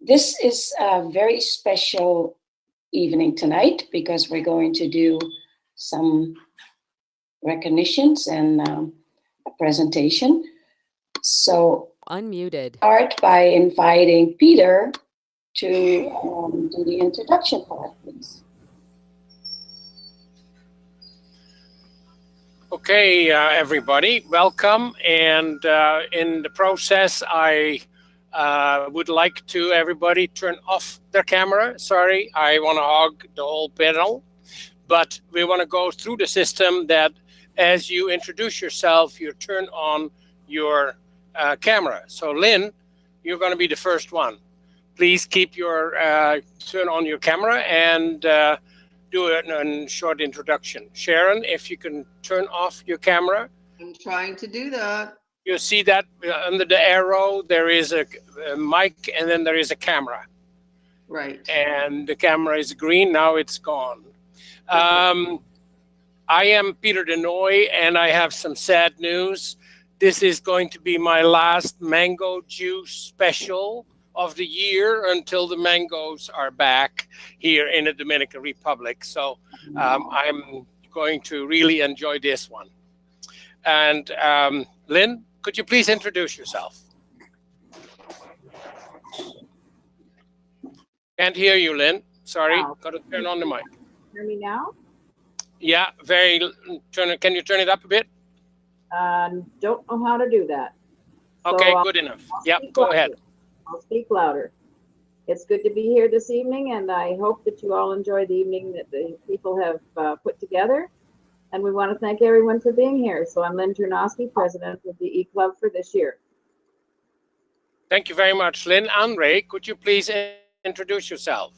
This is a very special evening tonight because we're going to do some recognitions and a presentation. So unmuted. Start by inviting Peter to do the introduction part, please. Okay, everybody, welcome. And in the process, I would like to everybody turn off their camera. Sorry, I want to hog the whole panel, but we want to go through the system that as you introduce yourself, you turn on your camera. So Lynne, you're going to be the first one. Please keep your turn on your camera and do a short introduction. Sharon, if you can turn off your camera. I'm trying to do that. You see that under the arrow, there is a mic and then there is a camera. Right. And the camera is green, now it's gone. I am Peter Denoy and I have some sad news. This is going to be my last mango juice special of the year until the mangoes are back here in the Dominican Republic. So I'm going to really enjoy this one. And Lynne, could you please introduce yourself? Can't hear you, Lynne. Sorry, got to turn on the mic. Hear me now? Yeah, can you turn it up a bit? Don't know how to do that. Okay, good enough. Yep, go ahead. I'll speak louder. It's good to be here this evening, and I hope that you all enjoy the evening that the people have put together. And we want to thank everyone for being here. So I'm Lynne Ternosky, president of the E-Club for this year. Thank you very much, Lynne. Anre, could you please introduce yourself?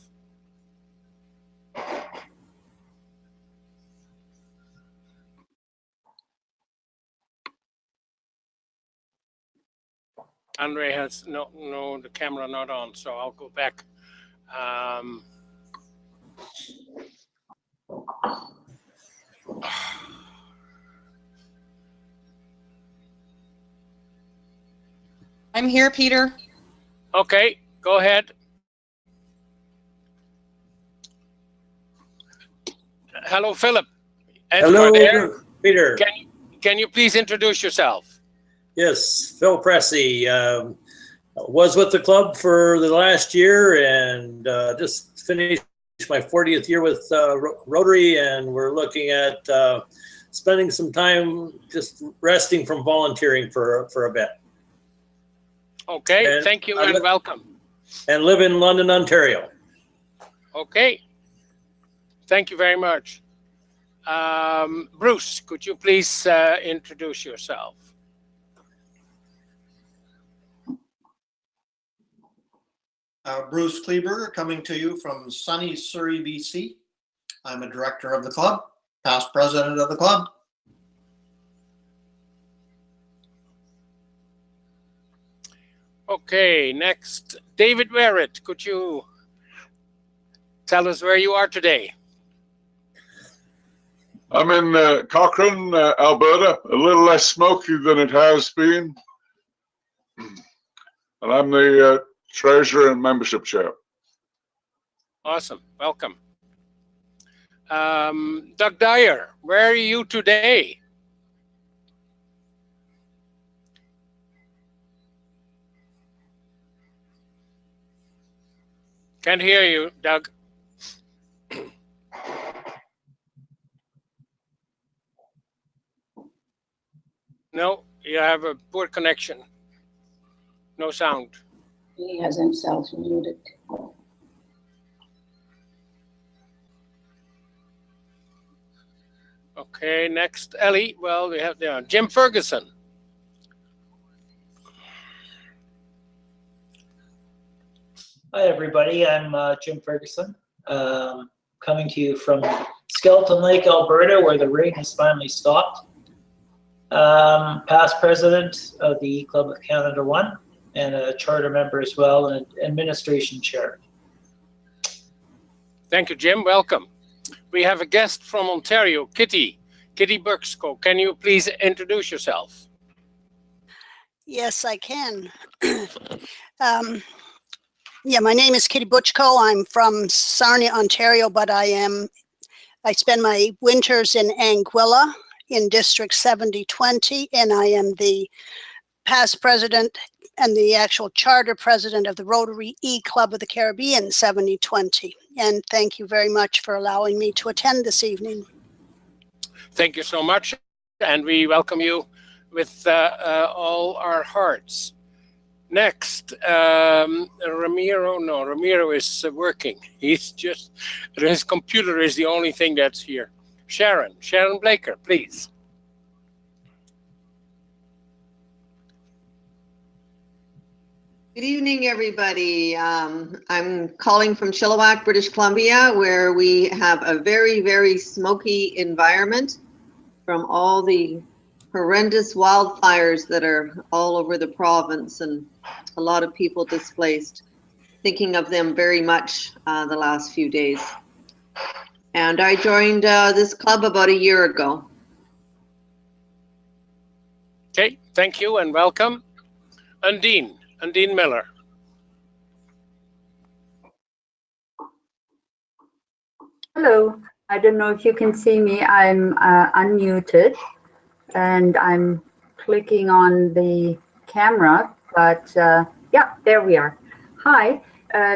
Anre has no, the camera not on, so I'll go back. I'm here, Peter. Okay, go ahead. Hello, Phyllip. Hello, Peter. Can you please introduce yourself? Yes, Phyl Pressey. Was with the club for the last year and just finished my 40th year with Rotary, and we're looking at spending some time just resting from volunteering for a bit. Okay, thank you and welcome. And live in London, Ontario. Okay, thank you very much. Bruce, could you please introduce yourself? Bruce Kleber, coming to you from sunny Surrey, BC. I'm a director of the club, past president of the club. Okay, next, David Werrett, could you tell us where you are today? I'm in Cochrane, Alberta, a little less smoky than it has been. And I'm the treasurer and membership chair. Awesome, welcome. Doug Dyer, where are you today? Can't hear you, Doug. No, you have a poor connection. No sound. He has himself muted. Okay, next, Elly. Well, we have Jim Ferguson. Hi, everybody. I'm Jim Ferguson, coming to you from Skeleton Lake, Alberta, where the rain has finally stopped. Past president of the E-Club of Canada 1 and a charter member as well and administration chair. Thank you, Jim. Welcome. We have a guest from Ontario, Kitty Burksco. Can you please introduce yourself? Yes, I can. Yeah, my name is Kitty Butchko. I'm from Sarnia, Ontario, but I spend my winters in Anguilla in District 7020, and I am the past president and the actual charter president of the Rotary E-Club of the Caribbean 7020. And thank you very much for allowing me to attend this evening. Thank you so much, and we welcome you with all our hearts. Next, Ramiro is working. He's just, his computer is the only thing that's here. Sharon Blaker, please. Good evening, everybody. I'm calling from Chilliwack, British Columbia, where we have a very, very smoky environment from all the horrendous wildfires that are all over the province, and a lot of people displaced. Thinking of them very much the last few days. And I joined this club about a year ago. Okay, thank you and welcome. Undine Miller. Hello, I don't know if you can see me. I'm unmuted and I'm clicking on the camera, but yeah, there we are. Hi,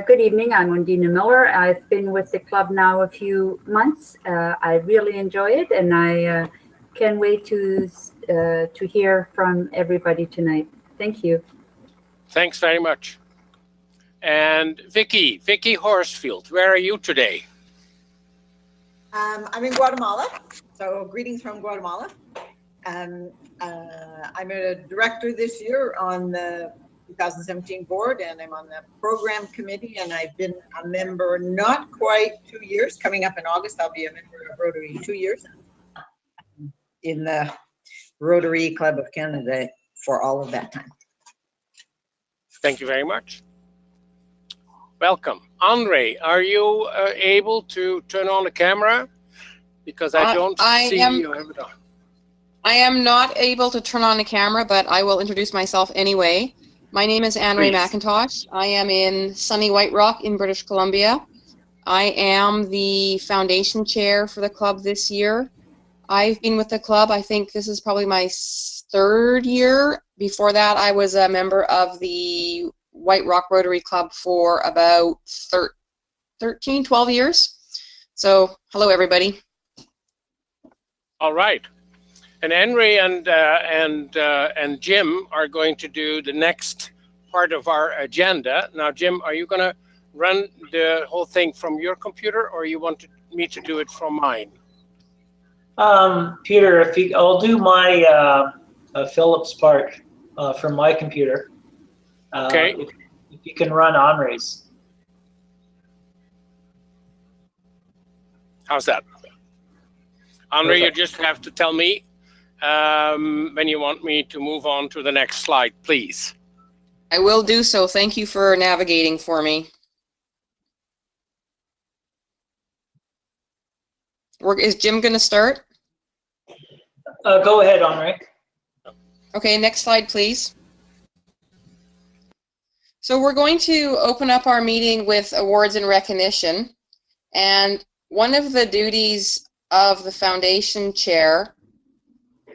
good evening. I'm Undine Miller. I've been with the club now a few months. I really enjoy it, and I can't wait to hear from everybody tonight. Thank you. Thanks very much. And Vicky Horsfield, where are you today? I'm in Guatemala, so greetings from Guatemala. I'm a director this year on the 2017 board, and I'm on the program committee, and I've been a member not quite 2 years. Coming up in August, I'll be a member of Rotary 2 years in the Rotary Club of Canada for all of that time. Thank you very much. Welcome. Anre, are you able to turn on the camera? Because I don't see you. I am not able to turn on the camera, but I will introduce myself anyway. My name is Anre McIntosh. I am in sunny White Rock in British Columbia. I am the foundation chair for the club this year. I've been with the club, I think this is probably my 3rd year. Before that, I was a member of the White Rock Rotary Club for about 13, 12 years. So, hello everybody. All right. And Anre and Jim are going to do the next part of our agenda. Now, Jim, are you going to run the whole thing from your computer, or you want me to do it from mine? Peter, I'll do my Phillip's part from my computer. Okay. If you can run Anre's. How's that? Anre, you just have to tell me when you want me to move on to the next slide, please. I will do so. Thank you for navigating for me. Is Jim going to start? Go ahead, Anre. Okay, next slide, please. So we're going to open up our meeting with awards and recognition. And one of the duties of the foundation chair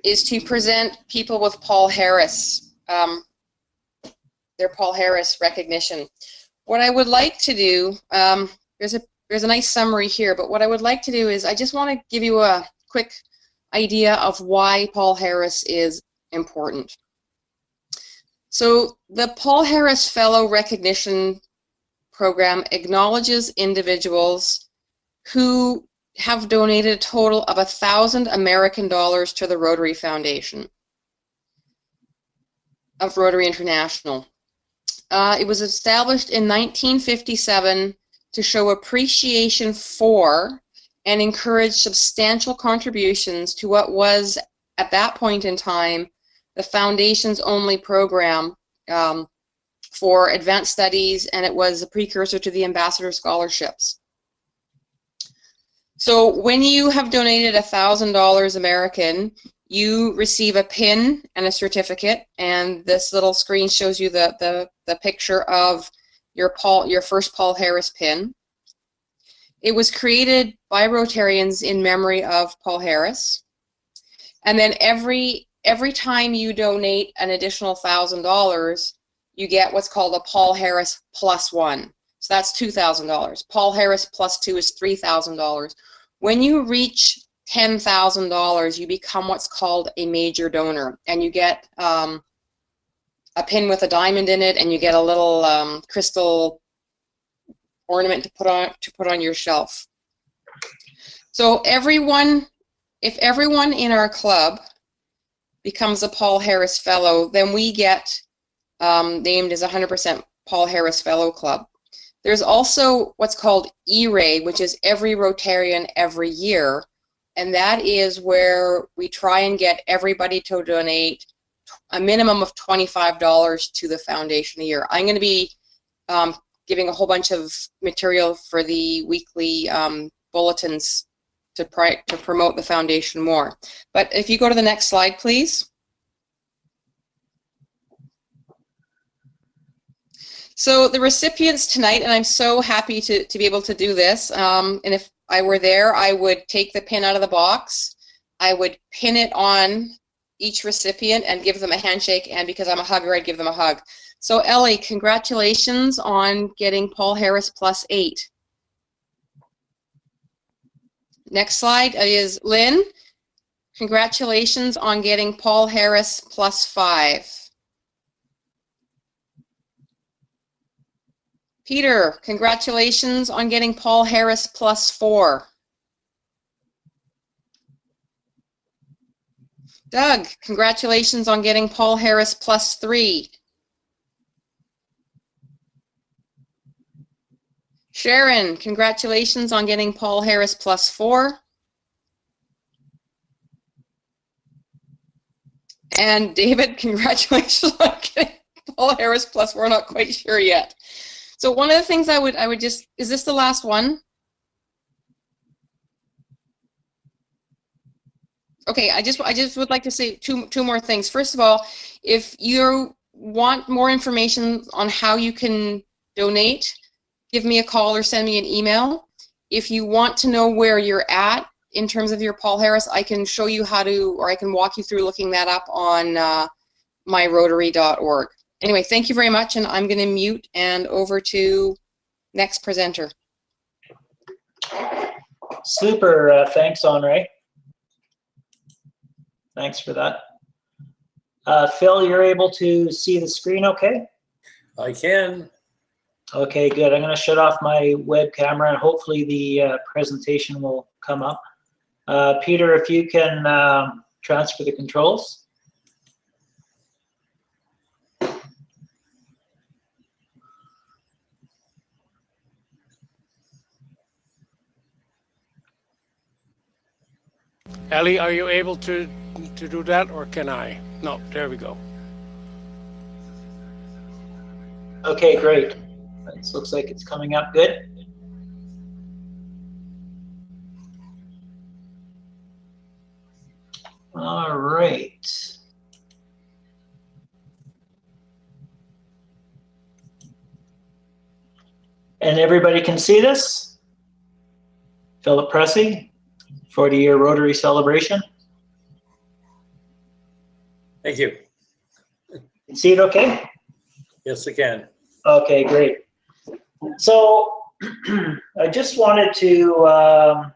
is to present people with Paul Harris, their Paul Harris recognition. What I would like to do, there's a nice summary here, but what I would like to do is I just want to give you a quick idea of why Paul Harris is important. So the Paul Harris Fellow Recognition Program acknowledges individuals who have donated a total of $1,000 American to the Rotary Foundation of Rotary International. It was established in 1957 to show appreciation for and encourage substantial contributions to what was, at that point in time, the Foundation's only program for advanced studies, and it was a precursor to the Ambassador Scholarships. So when you have donated $1,000 American, you receive a pin and a certificate, and this little screen shows you the picture of your first Paul Harris pin. It was created by Rotarians in memory of Paul Harris. And then every time you donate an additional $1,000, you get what's called a Paul Harris plus one. So that's $2,000. Paul Harris plus two is $3,000. When you reach $10,000, you become what's called a major donor, and you get a pin with a diamond in it, and you get a little crystal ornament to put on your shelf. So if everyone in our club becomes a Paul Harris Fellow, then we get named as 100% Paul Harris Fellow Club. There's also what's called E-Ray, which is every Rotarian every year, and that is where we try and get everybody to donate a minimum of $25 to the foundation a year. I'm going to be giving a whole bunch of material for the weekly bulletins to promote the foundation more. But if you go to the next slide, please. So the recipients tonight, and I'm so happy to be able to do this, and if I were there, I would take the pin out of the box, I would pin it on each recipient and give them a handshake, and because I'm a hugger, I'd give them a hug. So Elly, congratulations on getting Paul Harris plus 8. Next slide is Lynne. Congratulations on getting Paul Harris plus 5. Peter, congratulations on getting Paul Harris plus 4. Doug, congratulations on getting Paul Harris plus 3. Sharon, congratulations on getting Paul Harris plus 4. And David, congratulations on getting Paul Harris plus 4. Not quite sure yet. So one of the things I would just, is this the last one? Okay, I just would like to say two more things. First of all, if you want more information on how you can donate, give me a call or send me an email. If you want to know where you're at in terms of your Paul Harris, I can show you how to, or I can walk you through looking that up on myrotary.org. Anyway, thank you very much, and I'm going to mute and over to next presenter. Super, thanks, Anre. Thanks for that. Phil, you're able to see the screen okay? I can. Okay, good. I'm going to shut off my web camera, and hopefully the presentation will come up. Peter, if you can transfer the controls. Elly, are you able to do that, or can I? No, there we go. Okay, great. This looks like it's coming up good. All right. And everybody can see this? Phyl Pressey, 40-year Rotary celebration. Thank you. You see it okay? Yes, I can. Okay, great. So I just wanted to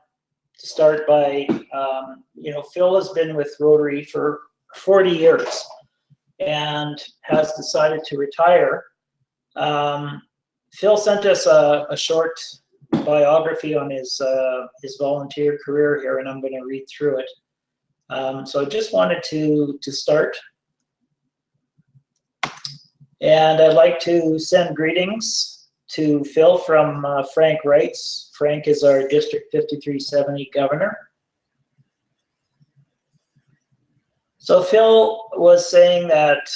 start by, you know, Phil has been with Rotary for 40 years and has decided to retire. Phil sent us a short biography on his volunteer career here, and I'm going to read through it. So I just wanted to start. And I'd like to send greetings to Phil from Frank Wrights. Frank is our District 5370 governor. So Phil was saying that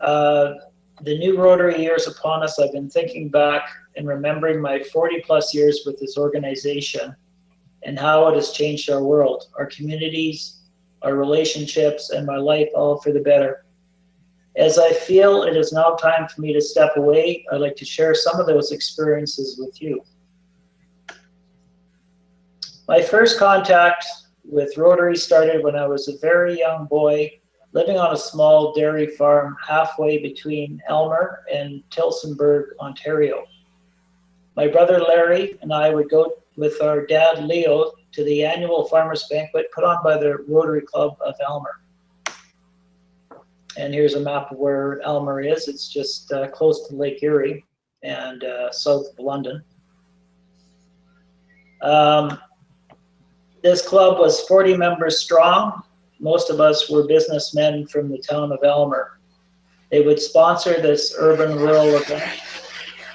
the new Rotary years upon us, I've been thinking back and remembering my 40+ years with this organization and how it has changed our world, our communities, our relationships, and my life all for the better. As I feel it is now time for me to step away, I'd like to share some of those experiences with you. My first contact with Rotary started when I was a very young boy living on a small dairy farm halfway between Aylmer and Tillsonburg, Ontario. My brother Larry and I would go with our dad Leo to the annual farmers banquet put on by the Rotary Club of Aylmer. And here's a map of where Aylmer is. It's just close to Lake Erie and south of London. This club was 40 members strong. Most of us were businessmen from the town of Aylmer. They would sponsor this urban-rural event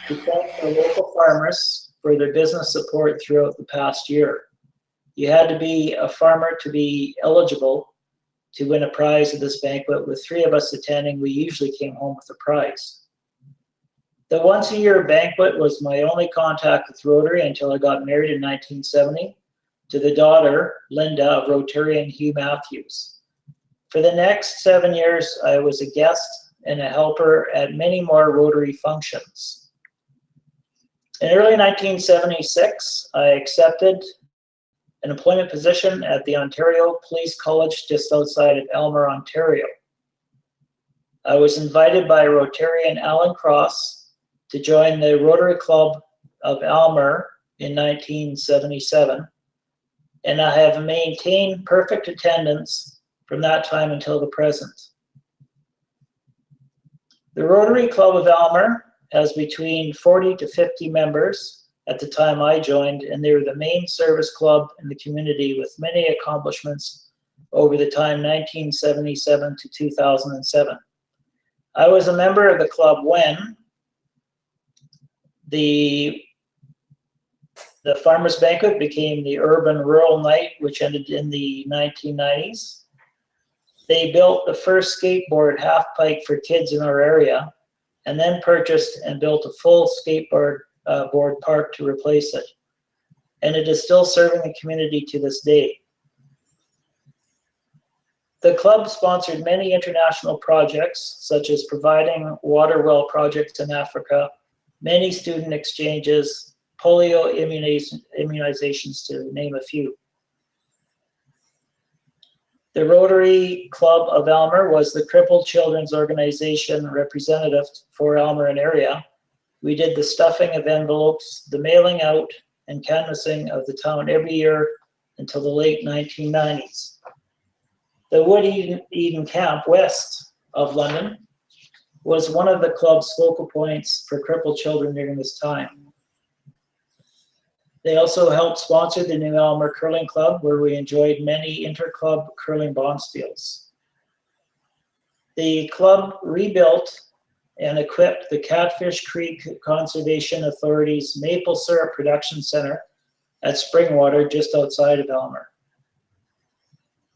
to thank the local farmers for their business support throughout the past year. You had to be a farmer to be eligible to win a prize at this banquet. With 3 of us attending, we usually came home with a prize. The once-a-year banquet was my only contact with Rotary until I got married in 1970 to the daughter, Linda, of Rotarian Hugh Matthews. For the next 7 years, I was a guest and a helper at many more Rotary functions. In early 1976, I accepted an employment position at the Ontario Police College just outside of Aylmer, Ontario. I was invited by Rotarian Alan Cross to join the Rotary Club of Aylmer in 1977, and I have maintained perfect attendance from that time until the present. The Rotary Club of Aylmer has between 40 to 50 members at the time I joined, and they were the main service club in the community with many accomplishments over the time 1977 to 2007. I was a member of the club when the Farmers Banquet became the Urban Rural Night, which ended in the 1990s. They built the first skateboard half pipe for kids in our area, and then purchased and built a full skateboard board park to replace it. And it is still serving the community to this day. The club sponsored many international projects, such as providing water well projects in Africa, many student exchanges, polio immunizations, to name a few. The Rotary Club of Aylmer was the Crippled Children's Organization representative for Aylmer and area. We did the stuffing of envelopes, the mailing out, and canvassing of the town every year until the late 1990s. The Wood Eden Camp west of London was one of the club's focal points for crippled children during this time. They also helped sponsor the new Aylmer Curling Club, where we enjoyed many inter-club curling bonspiels. The club rebuilt and equipped the Catfish Creek Conservation Authority's Maple Syrup Production Center at Springwater, just outside of Aylmer.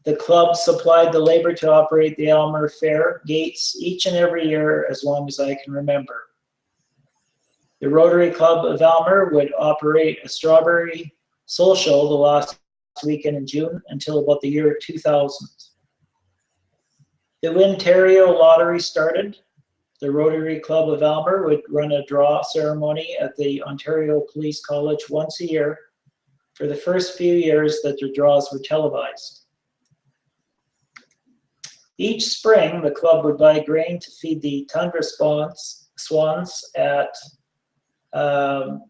The club supplied the labor to operate the Aylmer Fair gates each and every year as long as I can remember. The Rotary Club of Aylmer would operate a strawberry soul show the last weekend in June until about the year 2000. The Ontario lottery started. The Rotary Club of Aylmer would run a draw ceremony at the Ontario Police College once a year for the first few years that the draws were televised. Each spring, the club would buy grain to feed the tundra swans at the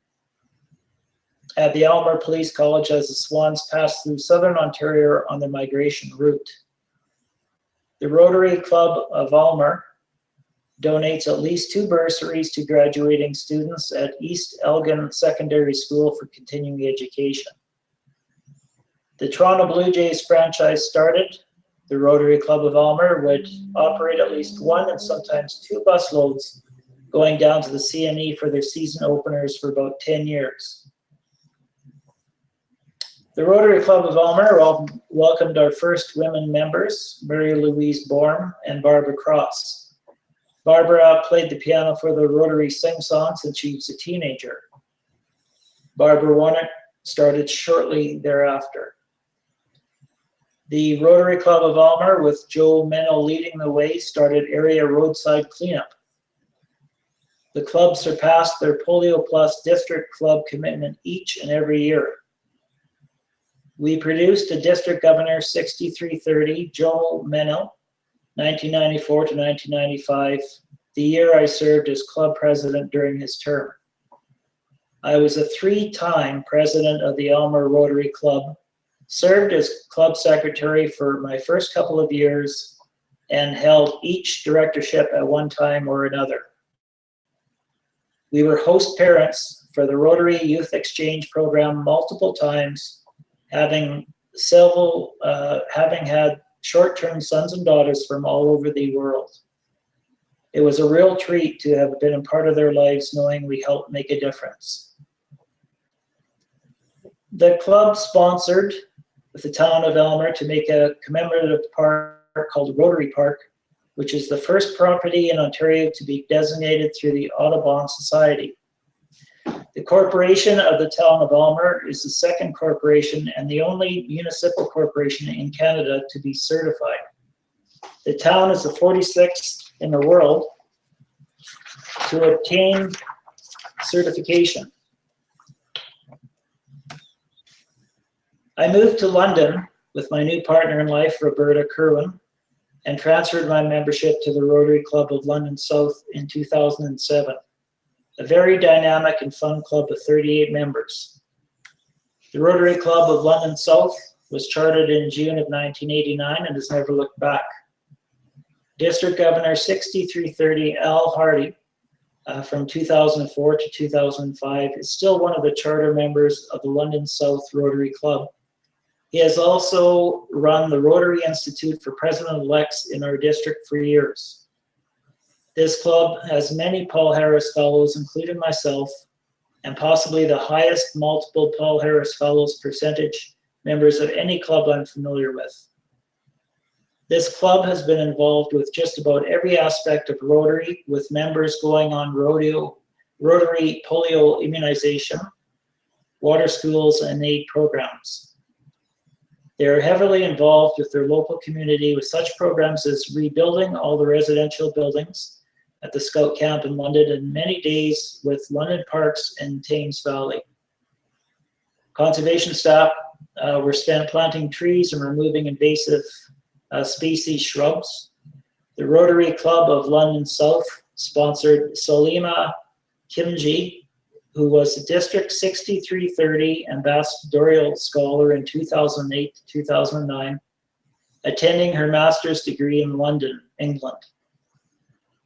Aylmer Police College as the swans passed through southern Ontario on their migration route. The Rotary Club of Aylmer donates at least 2 bursaries to graduating students at East Elgin Secondary School for continuing education. The Toronto Blue Jays franchise started. The Rotary Club of Aylmer would operate at least 1 and sometimes 2 busloads going down to the CNE for their season openers for about 10 years. The Rotary Club of Aylmer welcomed our first women members, Mary Louise Bourne and Barbara Cross. Barbara played the piano for the Rotary sing-song since she was a teenager. Barbara Warnock started shortly thereafter. The Rotary Club of Aylmer, with Joe Menno leading the way, started area roadside cleanup. The club surpassed their Polio Plus district club commitment each and every year. We produced a district governor 6330, Joe Menno, 1994 to 1995, the year I served as club president during his term. I was a 3-time president of the Aylmer Rotary Club, served as club secretary for my first couple of years, and held each directorship at one time or another. We were host parents for the Rotary Youth Exchange Program multiple times, having had short-term sons and daughters from all over the world. It was a real treat to have been a part of their lives, knowing we helped make a difference. The club sponsored with the town of Aylmer to make a commemorative park called Rotary Park, which is the first property in Ontario to be designated through the Audubon Society. The corporation of the town of Aylmer is the second corporation and the only municipal corporation in Canada to be certified. The town is the 46th in the world to obtain certification. I moved to London with my new partner in life, Roberta Kerwin, and transferred my membership to the Rotary Club of London South in 2007, a very dynamic and fun club of 38 members. The Rotary Club of London South was chartered in June of 1989 and has never looked back. District Governor 6330 Al Hardy from 2004 to 2005 is still one of the charter members of the London South Rotary Club. He has also run the Rotary Institute for President-elects in our district for years. This club has many Paul Harris Fellows, including myself, and possibly the highest multiple Paul Harris Fellows percentage members of any club I'm familiar with. This club has been involved with just about every aspect of Rotary, with members going on Rotary polio immunization, water schools, and aid programs. They are heavily involved with their local community with such programs as rebuilding all the residential buildings at the Scout Camp in London and many days with London Parks and Thames Valley. Conservation staff were spent planting trees and removing invasive species shrubs. The Rotary Club of London South sponsored Salima Kimji, who was a District 6330 Ambassadorial Scholar in 2008 to 2009, attending her master's degree in London, England.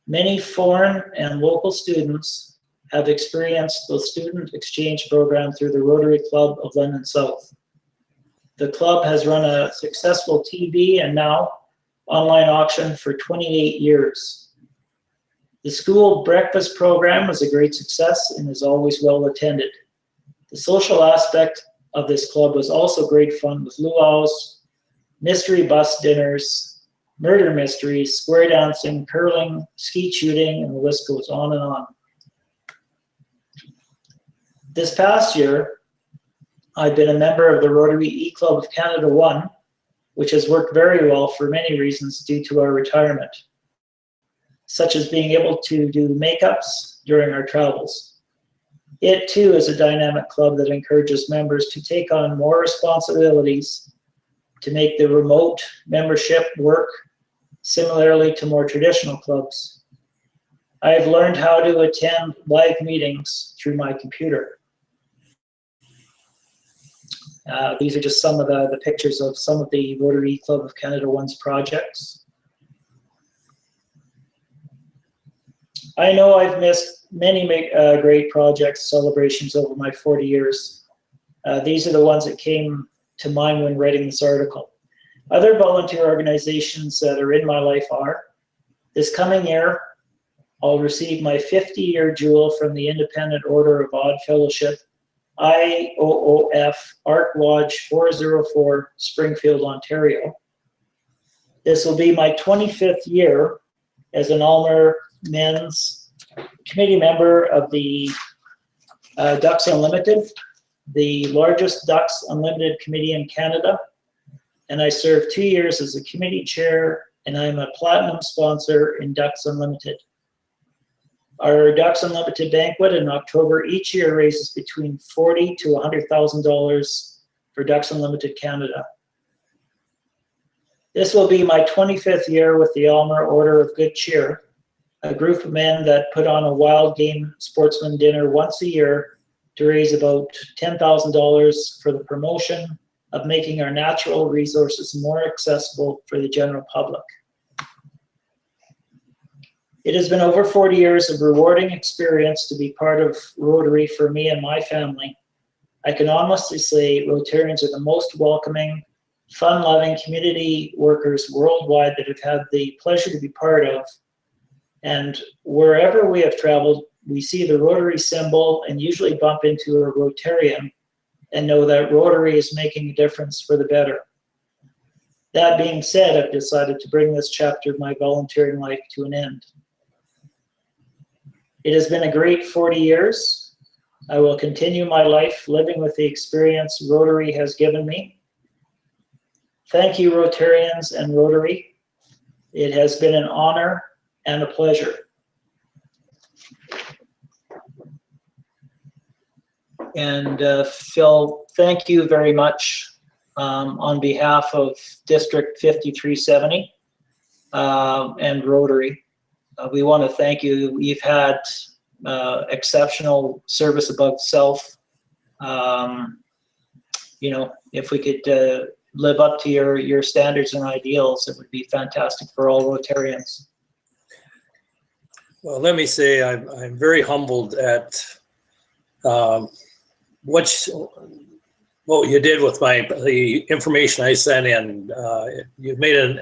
Many foreign and local students have experienced the student exchange program through the Rotary Club of London South. The club has run a successful TV and now online auction for 28 years. The school breakfast program was a great success and is always well attended. The social aspect of this club was also great fun with luau's, mystery bus dinners, murder mysteries, square dancing, curling, skeet shooting, and the list goes on and on. This past year, I've been a member of the Rotary E-Club of Canada 1, which has worked very well for many reasons due to our retirement, such as being able to do makeups during our travels. It too is a dynamic club that encourages members to take on more responsibilities to make the remote membership work similarly to more traditional clubs. I have learned how to attend live meetings through my computer. These are just some of the pictures of some of the Rotary Club of Canada 1's projects. I know I've missed many great projects, celebrations over my 40 years. These are the ones that came to mind when writing this article. Other volunteer organizations that are in my life are, this coming year, I'll receive my 50-year jewel from the Independent Order of Odd Fellowship, IOOF Art Lodge 404, Springfield, Ontario. This will be my 25th year as an Aylmer Men's Committee member of the Ducks Unlimited, the largest Ducks Unlimited committee in Canada. and I served 2 years as a committee chair, and I'm a platinum sponsor in Ducks Unlimited. Our Ducks Unlimited banquet in October each year raises between $40,000 to $100,000 for Ducks Unlimited Canada. This will be my 25th year with the Aylmer Order of Good Cheer, a group of men that put on a wild game sportsman dinner once a year to raise about $10,000 for the promotion of making our natural resources more accessible for the general public. It has been over 40 years of rewarding experience to be part of Rotary for me and my family. I can honestly say Rotarians are the most welcoming, fun-loving community workers worldwide that I've had the pleasure to be part of. And wherever we have traveled, we see the Rotary symbol and usually bump into a Rotarian and know that Rotary is making a difference for the better. That being said, I've decided to bring this chapter of my volunteering life to an end. It has been a great 40 years. I will continue my life living with the experience Rotary has given me. Thank you, Rotarians and Rotary. It has been an honor and a pleasure. And Phil, thank you very much on behalf of District 5370 and Rotary. We want to thank you. You've had exceptional service above self. You know, if we could live up to your standards and ideals, it would be fantastic for all Rotarians. Well, let me say I'm very humbled at what you did with the information I sent in. You've made an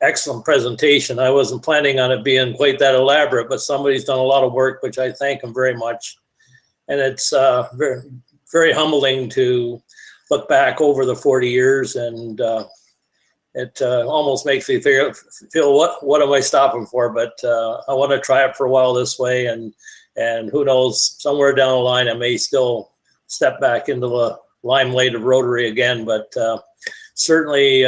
excellent presentation. I wasn't planning on it being quite that elaborate, but somebody's done a lot of work, which I thank them very much. And it's very, very humbling to look back over the 40 years, and it almost makes me feel what am I stopping for? But I want to try it for a while this way, and who knows, somewhere down the line I may still step back into the limelight of Rotary again. But certainly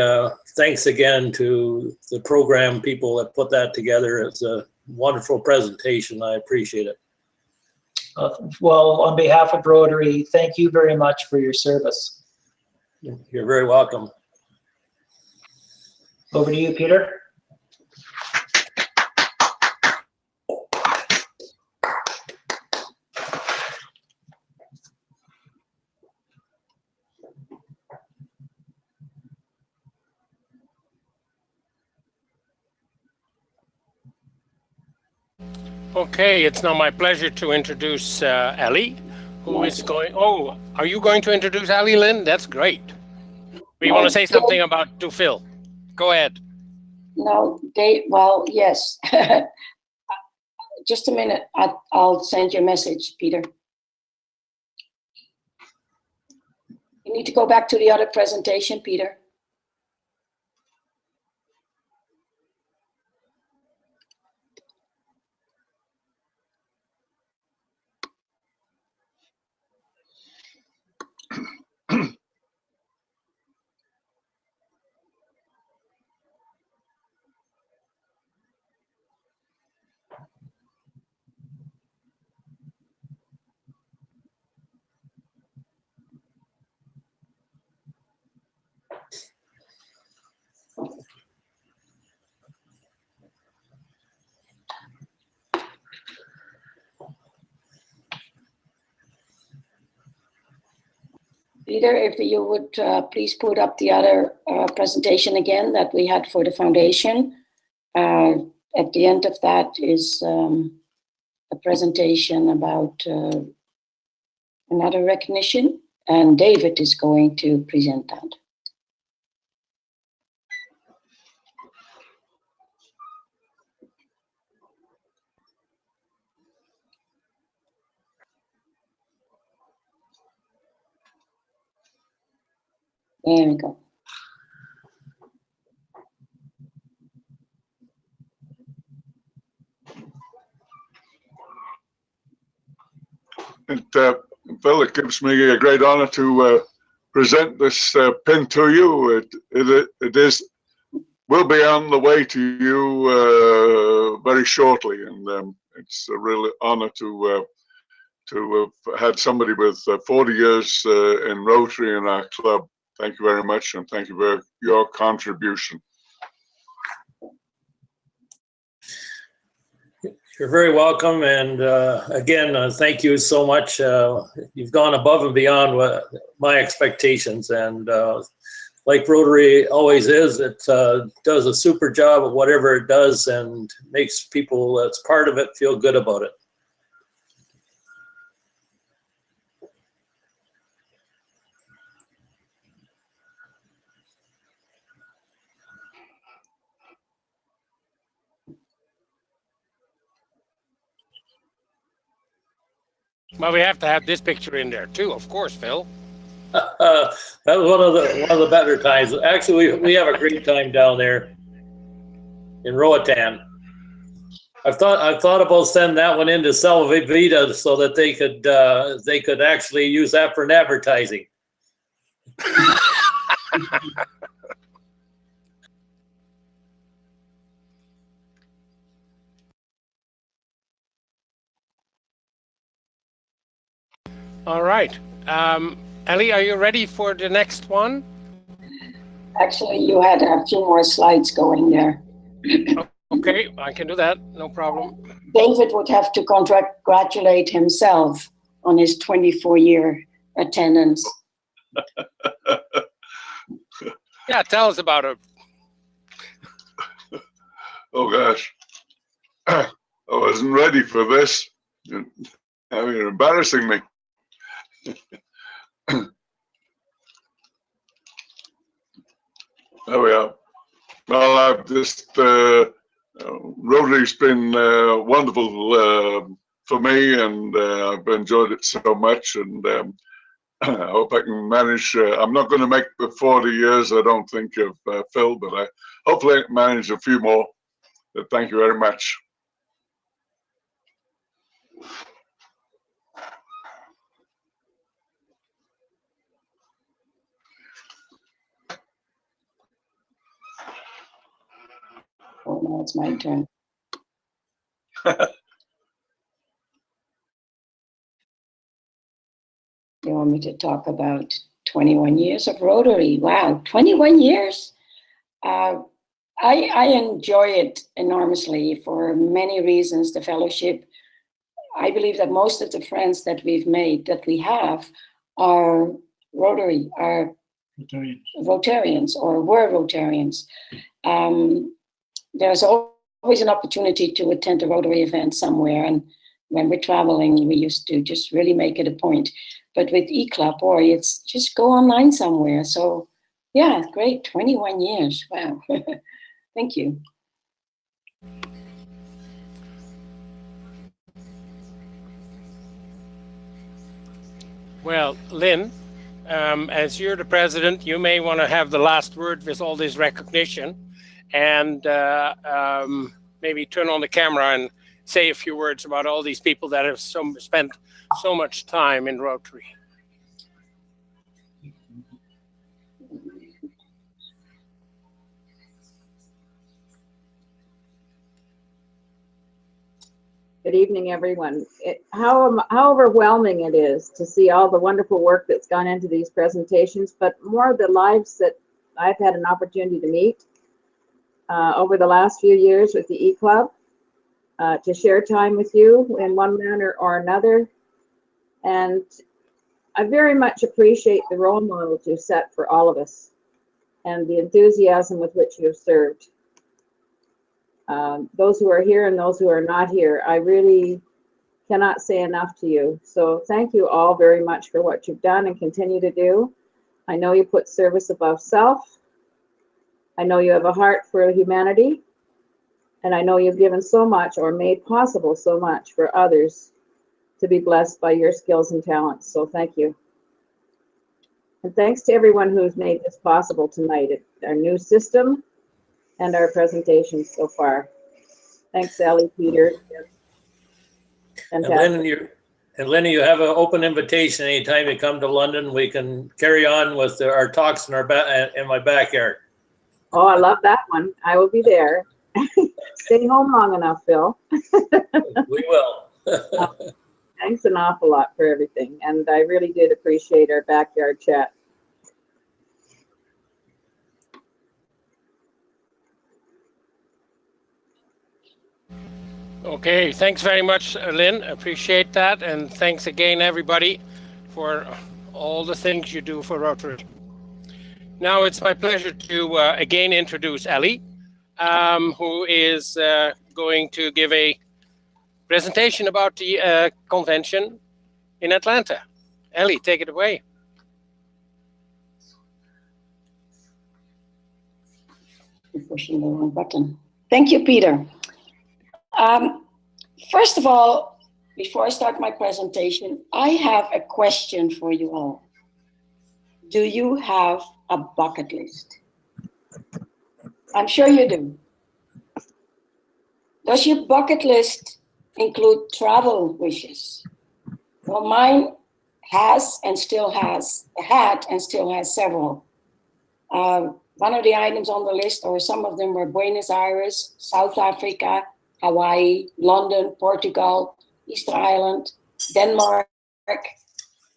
thanks again to the program people that put that together. It's a wonderful presentation. I appreciate it. Well, on behalf of Rotary, thank you very much for your service. You're very welcome. Over to you, Peter. Okay, it's now my pleasure to introduce Elly, who is going. Oh, are you going to introduce Elly, Lynne? That's great. We want to say something to Phyl. Go ahead. No, well, yes. Just a minute. I'll send you a message, Peter. You need to go back to the other presentation, Peter. Peter, if you would please put up the other presentation again that we had for the foundation. At the end of that is a presentation about another recognition, and David is going to present that. There we go. Phyl, it gives me a great honor to present this pin to you. It will be on the way to you very shortly, and it's a real honor to have had somebody with 40 years in Rotary in our club. Thank you very much, and thank you for your contribution. You're very welcome, and again, thank you so much. You've gone above and beyond my expectations, and like Rotary always is, it does a super job of whatever it does and makes people that's part of it feel good about it. Well, we have to have this picture in there too, of course, Phil. That was one of the better times. Actually, we have a great time down there in Roatan. I've thought about sending that one into Salvavita so that they could actually use that for an advertising. All right. Elly, are you ready for the next one? Actually, you had a few more slides going there. Okay, I can do that. No problem. David would have to congratulate himself on his 24-year attendance. Yeah, tell us about it. Oh gosh, I wasn't ready for this. I mean, you're embarrassing me. There we are. Well, I've just Rotary's been wonderful for me, and I've enjoyed it so much, and I hope I can manage. I'm not going to make the 40 years, I don't think, of Phil, but I hopefully I can manage a few more. But thank you very much. Oh, now it's my turn. You want me to talk about 21 years of Rotary? Wow, 21 years? I enjoy it enormously for many reasons, the fellowship. I believe that most of the friends that we've made, that we have, are Rotary, are Rotarians or were Rotarians. There's always an opportunity to attend a Rotary event somewhere, and when we're traveling, we used to just really make it a point. But with eClub, or it's just go online somewhere. So yeah, great, 21 years, wow. Thank you. Well, Lynne, as you're the president, you may want to have the last word with all this recognition, and maybe turn on the camera and say a few words about all these people that have spent so much time in Rotary. Good evening, everyone. How overwhelming it is to see all the wonderful work that's gone into these presentations, but more the lives that I've had an opportunity to meet over the last few years with the eClub, to share time with you in one manner or another. And I very much appreciate the role models you set for all of us and the enthusiasm with which you have served. Those who are here and those who are not here, I really cannot say enough to you. So thank you all very much for what you've done and continue to do. I know you put service above self. I know you have a heart for humanity. And I know you've given so much or made possible so much for others to be blessed by your skills and talents. So thank you. And thanks to everyone who's made this possible tonight, our new system and our presentations so far. Thanks, Elly, Peter. And Lynne, And Lynne, you have an open invitation anytime you come to London. We can carry on with our talks in in my backyard. Oh, I love that one. I will be there. Stay home long enough, Phil. We will. Thanks an awful lot for everything. And I really did appreciate our backyard chat. Okay, thanks very much, Lynne. Appreciate that. And thanks again, everybody, for all the things you do for Rotary. Now it's my pleasure to again introduce Elly, who is going to give a presentation about the convention in Atlanta. Elly, take it away. I'm pushing the wrong button. Thank you, Peter. First of all, before I start my presentation, I have a question for you all. Do you have a bucket list? I'm sure you do. Does your bucket list include travel wishes? Well, mine has and still has, had and still has several. One of the items on the list, or some of them, were Buenos Aires, South Africa, Hawaii, London, Portugal, Easter Island, Denmark,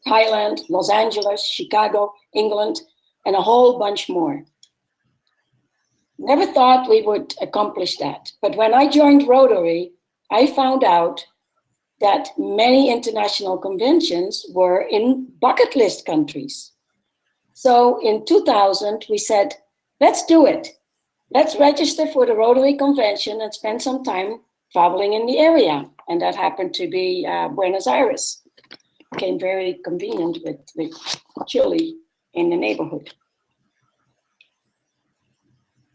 Thailand, Los Angeles, Chicago, England, and a whole bunch more. Never thought we would accomplish that. But when I joined Rotary, I found out that many international conventions were in bucket list countries. So in 2000, we said, let's do it. Let's register for the Rotary Convention and spend some time traveling in the area. And that happened to be Buenos Aires. Became very convenient with Chile in the neighborhood.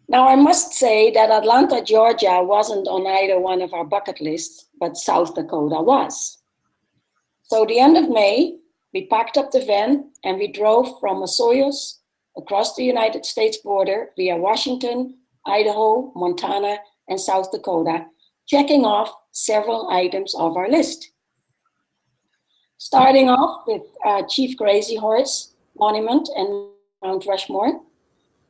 Now, I must say that Atlanta, Georgia wasn't on either one of our bucket lists, but South Dakota was. So the end of May, we packed up the van and we drove from Osoyoos across the United States border via Washington, Idaho, Montana, and South Dakota, checking off several items of our list. Starting off with Chief Crazy Horse Monument and Mount Rushmore,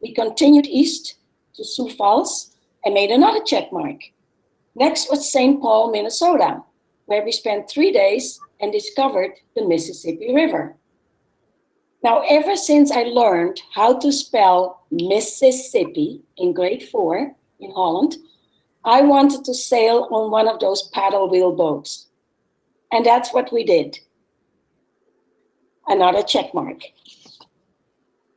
we continued east to Sioux Falls and made another check mark. Next was St. Paul, Minnesota, where we spent 3 days and discovered the Mississippi River. Now, ever since I learned how to spell Mississippi in grade 4 in Holland, I wanted to sail on one of those paddle wheel boats. And that's what we did. Another check mark.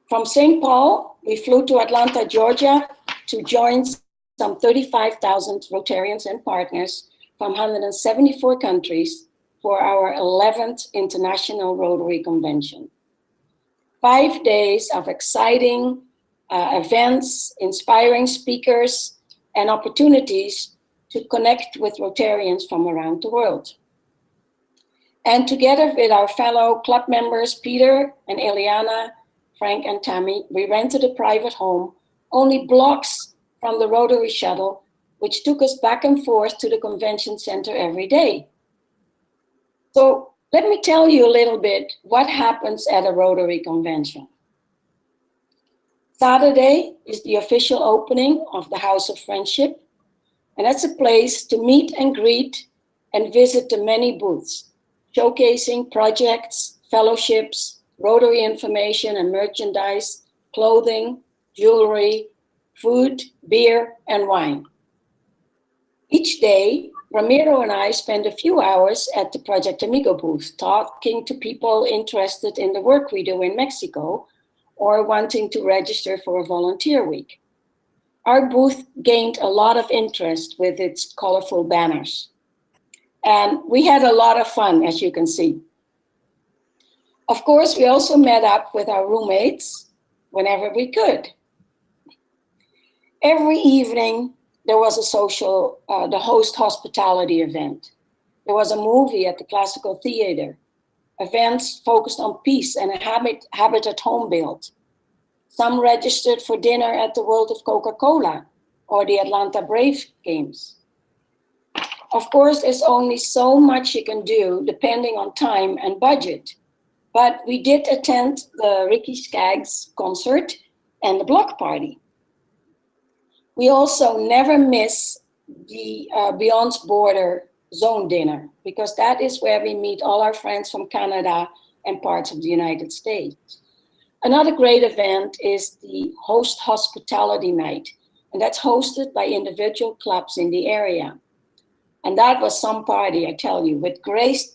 From St. Paul, we flew to Atlanta, Georgia to join some 35,000 Rotarians and partners from 174 countries for our 11th International Rotary Convention. 5 days of exciting events, inspiring speakers, and opportunities to connect with Rotarians from around the world. And together with our fellow club members, Peter and Eliana, Frank and Tammy, we rented a private home only blocks from the Rotary shuttle, which took us back and forth to the convention center every day. So let me tell you a little bit what happens at a Rotary convention. Saturday is the official opening of the House of Friendship, and that's a place to meet and greet and visit the many booths, showcasing projects, fellowships, Rotary information and merchandise, clothing, jewelry, food, beer, and wine. Each day, Ramiro and I spend a few hours at the Project Amigo booth, talking to people interested in the work we do in Mexico or wanting to register for a volunteer week. Our booth gained a lot of interest with its colorful banners. And we had a lot of fun, as you can see. Of course, we also met up with our roommates whenever we could. Every evening, there was a social, the host hospitality event. There was a movie at the Classical Theater, events focused on peace and a habitat home build. Some registered for dinner at the World of Coca-Cola or the Atlanta Braves games. Of course, there's only so much you can do depending on time and budget. But we did attend the Ricky Skaggs concert and the block party. We also never miss the Beyond Border Zone dinner, because that is where we meet all our friends from Canada and parts of the United States. Another great event is the Host Hospitality Night, and that's hosted by individual clubs in the area. And that was some party, I tell you, with great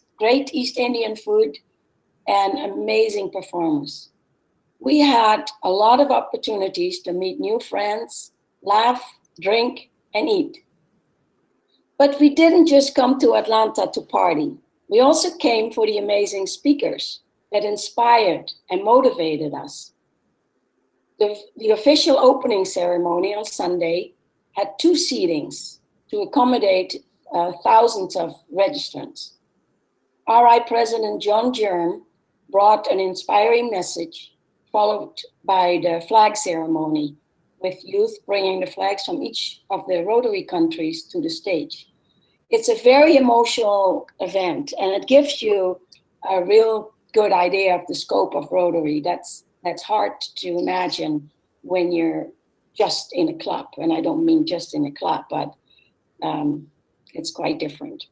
East Indian food and amazing performers. We had a lot of opportunities to meet new friends, laugh, drink, and eat. But we didn't just come to Atlanta to party. We also came for the amazing speakers that inspired and motivated us. The official opening ceremony on Sunday had 2 seatings to accommodate thousands of registrants. RI President John Germ brought an inspiring message, followed by the flag ceremony, with youth bringing the flags from each of the Rotary countries to the stage. It's a very emotional event, and it gives you a real good idea of the scope of Rotary. That's hard to imagine when you're just in a club, and I don't mean just in a club, but it's quite different.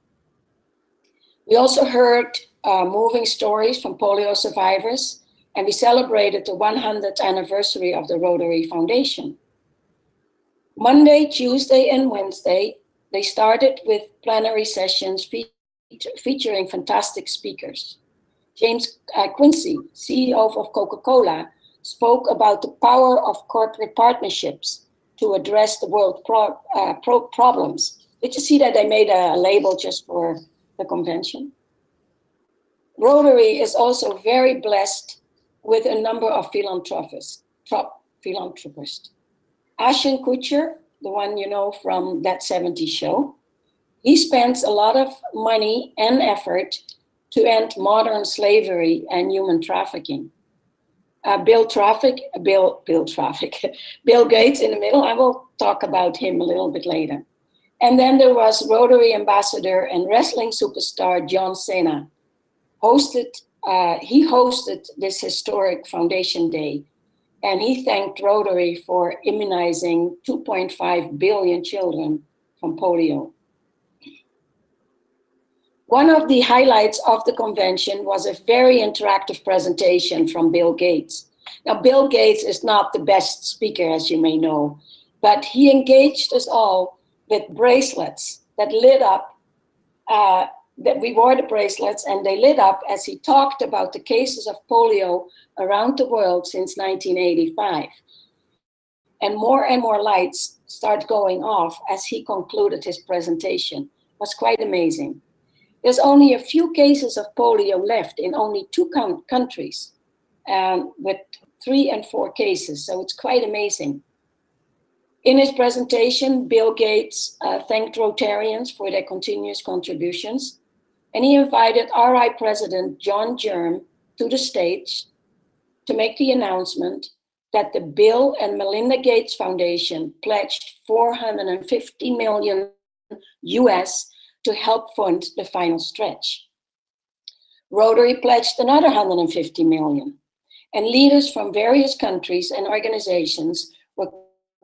We also heard moving stories from polio survivors, and we celebrated the 100th anniversary of the Rotary Foundation. Monday, Tuesday, and Wednesday, they started with plenary sessions featuring fantastic speakers. James Quincy, CEO of Coca-Cola, spoke about the power of corporate partnerships to address the world problems. Did you see that they made a label just for the convention? Rotary is also very blessed with a number of philanthropists. Ashton Kutcher, the one you know from That 70s Show, he spends a lot of money and effort to end modern slavery and human trafficking. Bill Gates in the middle, I will talk about him a little bit later. And then there was Rotary ambassador and wrestling superstar John Cena. He hosted this historic Foundation Day, and he thanked Rotary for immunizing 2.5 billion children from polio. One of the highlights of the convention was a very interactive presentation from Bill Gates. Now, Bill Gates is not the best speaker, as you may know, but he engaged us all with bracelets that lit up, that we wore the bracelets and they lit up as he talked about the cases of polio around the world since 1985. And more lights start going off as he concluded his presentation. It was quite amazing. There's only a few cases of polio left in only 2 countries, with 3 and 4 cases, so it's quite amazing. In his presentation, Bill Gates thanked Rotarians for their continuous contributions, and he invited RI President John Germ to the stage to make the announcement that the Bill and Melinda Gates Foundation pledged $450 million US to help fund the final stretch. Rotary pledged another $150 million, and leaders from various countries and organizations were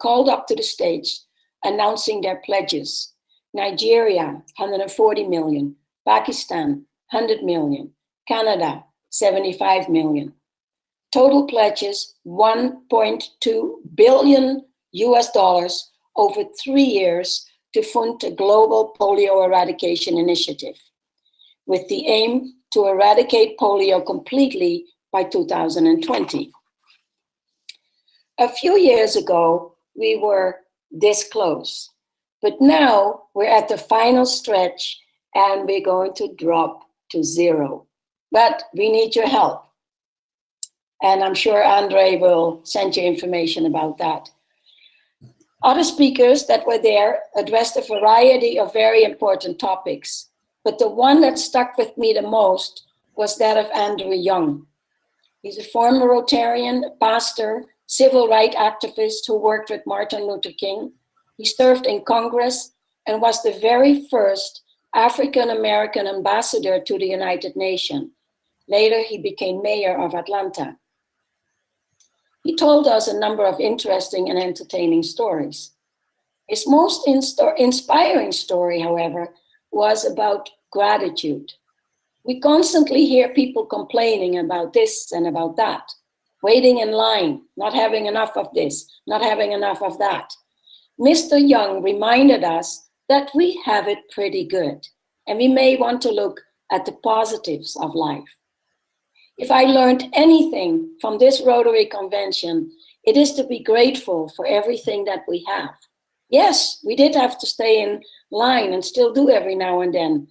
called up to the stage announcing their pledges. Nigeria, $140 million, Pakistan, $100 million, Canada, $75 million. Total pledges, $1.2 billion US over 3 years to fund a global polio eradication initiative, with the aim to eradicate polio completely by 2020. A few years ago, we were this close, but now we're at the final stretch and we're going to drop to 0. But we need your help. And I'm sure Anre will send you information about that. Other speakers that were there addressed a variety of very important topics, but the one that stuck with me the most was that of Andrew Young. He's a former Rotarian, pastor, civil rights activist who worked with Martin Luther King. He served in Congress and was the very first African-American ambassador to the United Nations. Later, he became mayor of Atlanta. He told us a number of interesting and entertaining stories. His most inspiring story, however, was about gratitude. We constantly hear people complaining about this and about that, waiting in line, not having enough of this, not having enough of that. Mr. Young reminded us that we have it pretty good, and we may want to look at the positives of life. If I learned anything from this Rotary convention, it is to be grateful for everything that we have. Yes, we did have to stay in line and still do every now and then.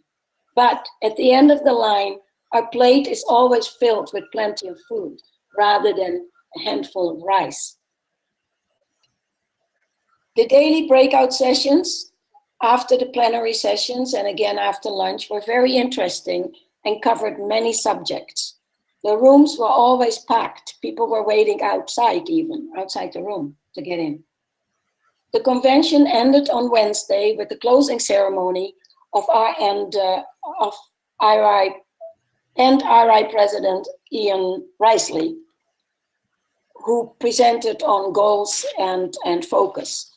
But at the end of the line, our plate is always filled with plenty of food rather than a handful of rice. The daily breakout sessions after the plenary sessions and again after lunch were very interesting and covered many subjects. The rooms were always packed. People were waiting outside even, outside the room to get in. The convention ended on Wednesday with the closing ceremony of RI President Ian Risley, who presented on goals and focus.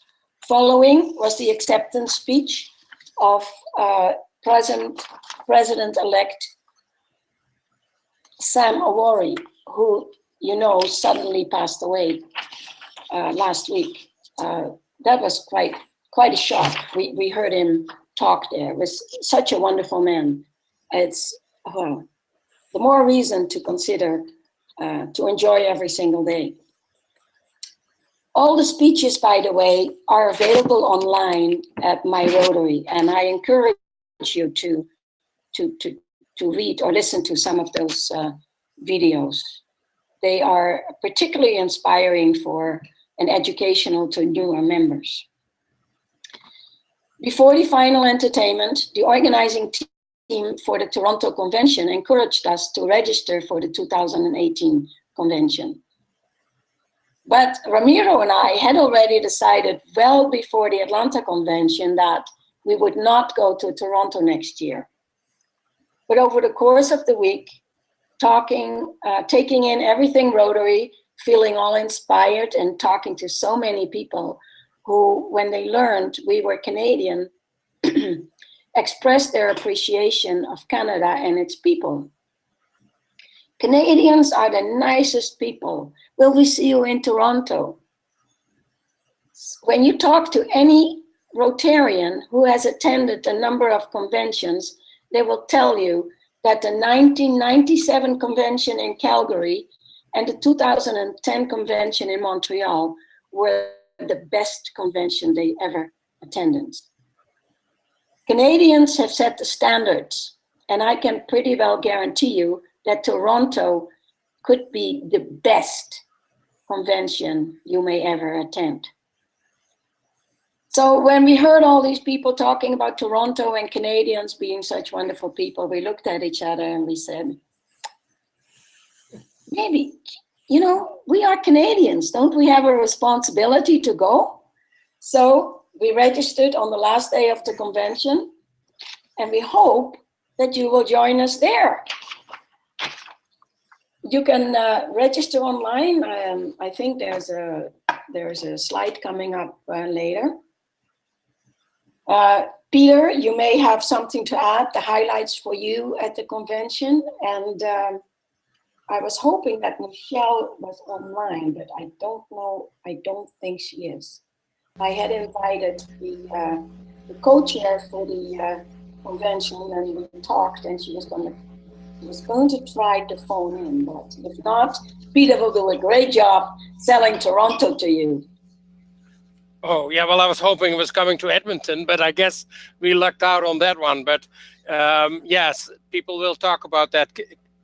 Following was the acceptance speech of President-elect Sam Awori, who, you know, suddenly passed away last week. That was quite a shock. We heard him talk there. It was such a wonderful man. It's the more reason to consider, to enjoy every single day. All the speeches, by the way, are available online at My Rotary, and I encourage you to read or listen to some of those videos. They are particularly inspiring for and educational to newer members. Before the final entertainment, the organizing team for the Toronto Convention encouraged us to register for the 2018 convention. But Ramiro and I had already decided well before the Atlanta Convention that we would not go to Toronto next year. But over the course of the week, taking in everything Rotary, feeling all inspired and talking to so many people who, when they learned we were Canadian, expressed their appreciation of Canada and its people. Canadians are the nicest people. Will we see you in Toronto? When you talk to any Rotarian who has attended a number of conventions, they will tell you that the 1997 convention in Calgary and the 2010 convention in Montreal were the best convention they ever attended. Canadians have set the standards, and I can pretty well guarantee you that Toronto could be the best convention you may ever attend. So when we heard all these people talking about Toronto and Canadians being such wonderful people, we looked at each other and we said, maybe, you know, we are Canadians. Don't we have a responsibility to go? So we registered on the last day of the convention, and we hope that you will join us there. You can register online. I think there's a slide coming up later. Peter, you may have something to add, the highlights for you at the convention. And I was hoping that Michelle was online, but I don't know, I don't think she is. I had invited the co-chair for the convention, and we talked, and she was going to try to phone in, but if not, Peter will do a great job selling Toronto to you. Oh, yeah, well, I was hoping it was coming to Edmonton, but I guess we lucked out on that one. But yes, people will talk about that.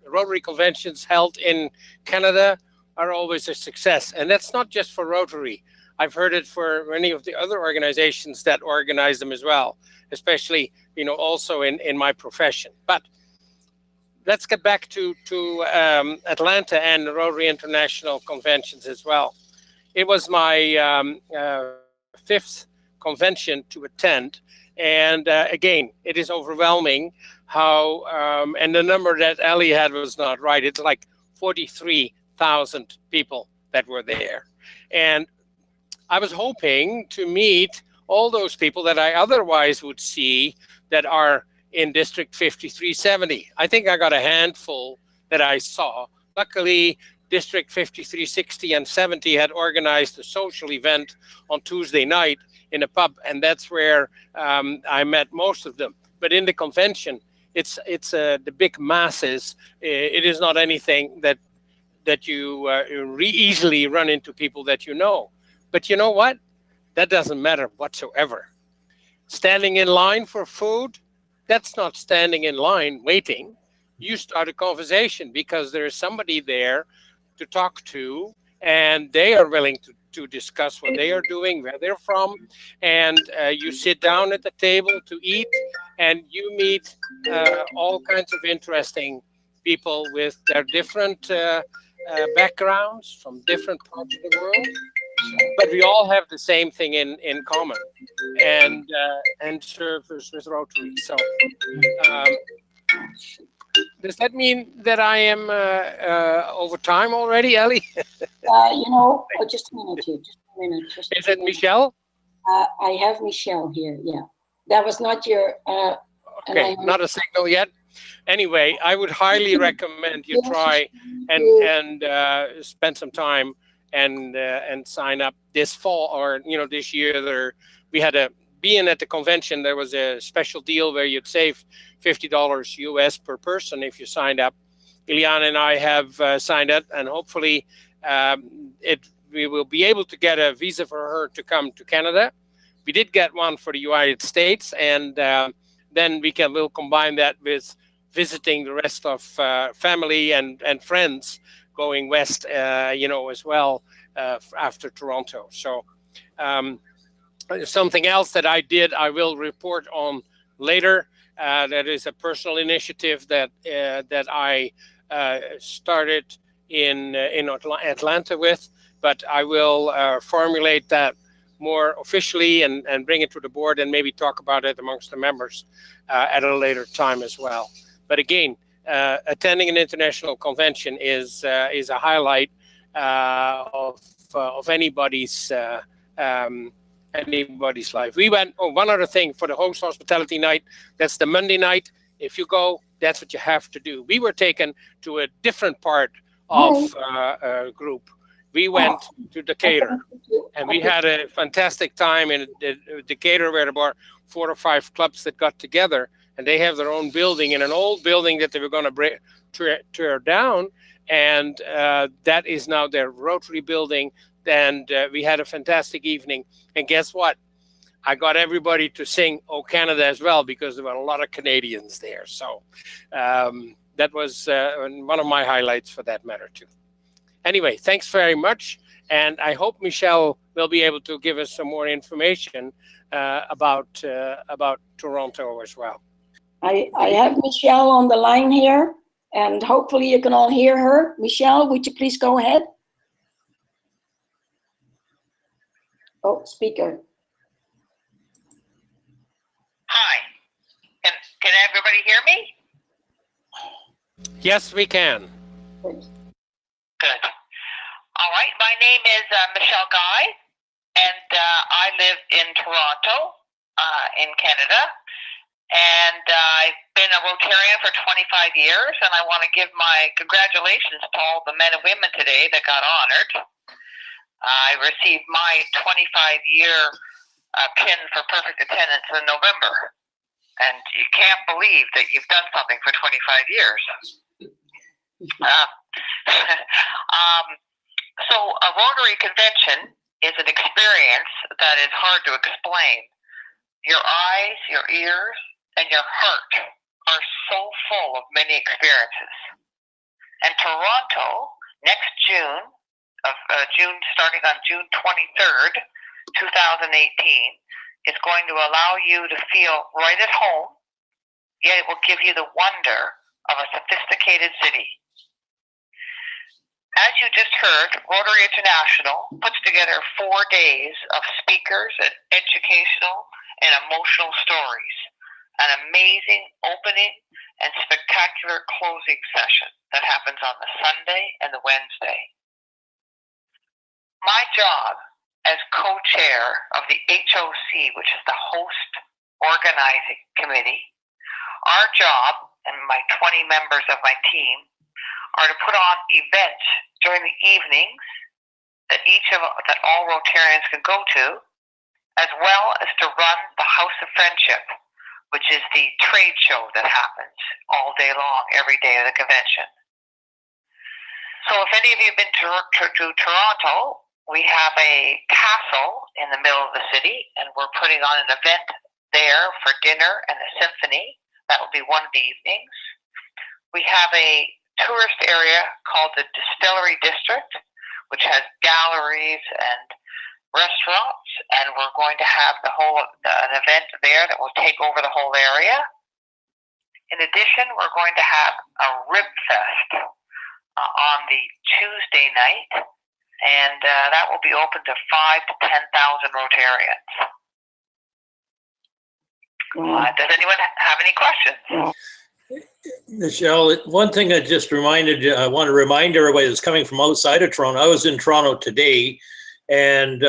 Rotary conventions held in Canada are always a success. And that's not just for Rotary. I've heard it for many of the other organizations that organize them as well, especially, you know, also in my profession. But let's get back to Atlanta and the Rotary International Conventions as well. It was my 5th convention to attend, And again, it is overwhelming how, and the number that Elly had was not right. It's like 43,000 people that were there. And I was hoping to meet all those people that I otherwise would see that are in District 5370. I think I got a handful that I saw. Luckily, District 5360 and 70 had organized a social event on Tuesday night in a pub, and that's where I met most of them. But in the convention, it's the big masses. It is not anything that you easily run into people that you know. But you know what? That doesn't matter whatsoever. Standing in line for food, that's not standing in line waiting. You start a conversation because there is somebody there to talk to, and they are willing to discuss what they are doing, where they're from, and you sit down at the table to eat, and you meet all kinds of interesting people with their different backgrounds from different parts of the world, but we all have the same thing in common, and service with Rotary. So does that mean that I am over time already, Elly? Just a minute here. Just a minute. Is it Michelle? I have Michelle here. Yeah, that was not your. Okay, not a signal yet. Anyway, I would highly recommend you try and spend some time and sign up this fall, or this year. We had being at the convention, there was a special deal where you'd save $50 US per person if you signed up. Ileana and I have signed up, and hopefully we will be able to get a visa for her to come to Canada. We did get one for the United States, and then we'll combine that with visiting the rest of family and friends going west, as well after Toronto. So something else that I did, I will report on later. That is a personal initiative that I started in Atlanta with, but I will formulate that more officially and bring it to the board and maybe talk about it amongst the members at a later time as well. But again, attending an international convention is a highlight of anybody's life. We went, one other thing, for the host hospitality night, that's the Monday night. If you go, that's what you have to do. We were taken to a different part of group. We went to Decatur, and we had a fantastic time in Decatur, where there were 4 or 5 clubs that got together, and they have their own building, in an old building that they were going to tear down, and that is now their Rotary building. And we had a fantastic evening. And guess what? I got everybody to sing "Oh Canada" as well, because there were a lot of Canadians there. So that was one of my highlights for that matter too. Anyway, thanks very much. And I hope Michelle will be able to give us some more information about Toronto as well. I have Michelle on the line here, and hopefully you can all hear her. Michelle, would you please go ahead? Oh, speaker. Hi. Can everybody hear me? Yes, we can. Good. All right. My name is Michelle Guy, and I live in Toronto, in Canada. And I've been a Rotarian for 25 years, and I want to give my congratulations to all the men and women today that got honored. I received my 25-year pin for perfect attendance in November. And you can't believe that you've done something for 25 years. So a Rotary convention is an experience that is hard to explain. Your eyes, your ears, and your heart are so full of many experiences. And Toronto, next June, starting on June 23rd, 2018, is going to allow you to feel right at home, yet it will give you the wonder of a sophisticated city. As you just heard, Rotary International puts together 4 days of speakers and educational and emotional stories, an amazing opening and spectacular closing session that happens on the Sunday and the Wednesday. My job as co-chair of the HOC, which is the host organizing committee, our job and my 20 members of my team are to put on events during the evenings that that all Rotarians can go to, as well as to run the House of Friendship, which is the trade show that happens all day long, every day of the convention. So if any of you have been to Toronto, we have a castle in the middle of the city, and we're putting on an event there for dinner and a symphony. That will be one of the evenings. We have a tourist area called the Distillery District, which has galleries and restaurants, and we're going to have an event there that will take over the whole area. In addition, we're going to have a rib fest on the Tuesday night, and that will be open to 5,000 to 10,000 Rotarians. Does anyone have any questions? Michelle, one thing I just reminded you, I want to remind everybody that's coming from outside of Toronto. I was in Toronto today, and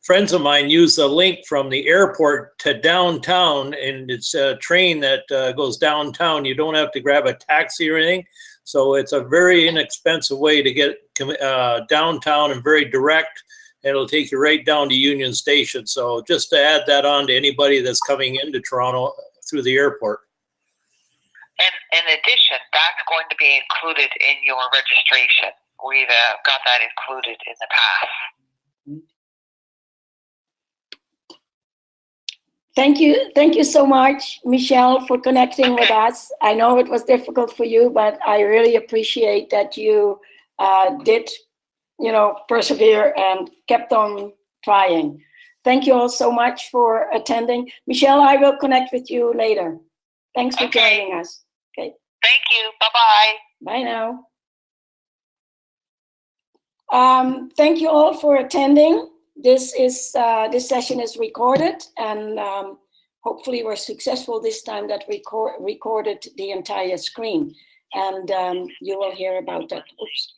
friends of mine use a link from the airport to downtown, and it's a train that goes downtown. You don't have to grab a taxi or anything. So it's a very inexpensive way to get downtown and very direct. It'll take you right down to Union Station. So just to add that on to anybody that's coming into Toronto through the airport. And in addition, that's going to be included in your registration. We've got that included in the pass. Thank you so much, Michelle, for connecting with us. I know it was difficult for you, but I really appreciate that you did, persevere and kept on trying. Thank you all so much for attending. Michelle, I will connect with you later. Thanks for joining us. Okay. Thank you. Bye-bye. Bye now. Thank you all for attending. This session is recorded, and hopefully we're successful this time that recorded the entire screen, and you will hear about that. Oops,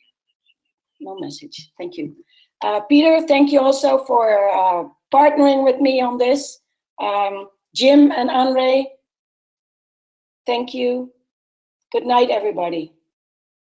no message. Thank you. Peter, thank you also for partnering with me on this. Jim and Anre, thank you. Good night, everybody.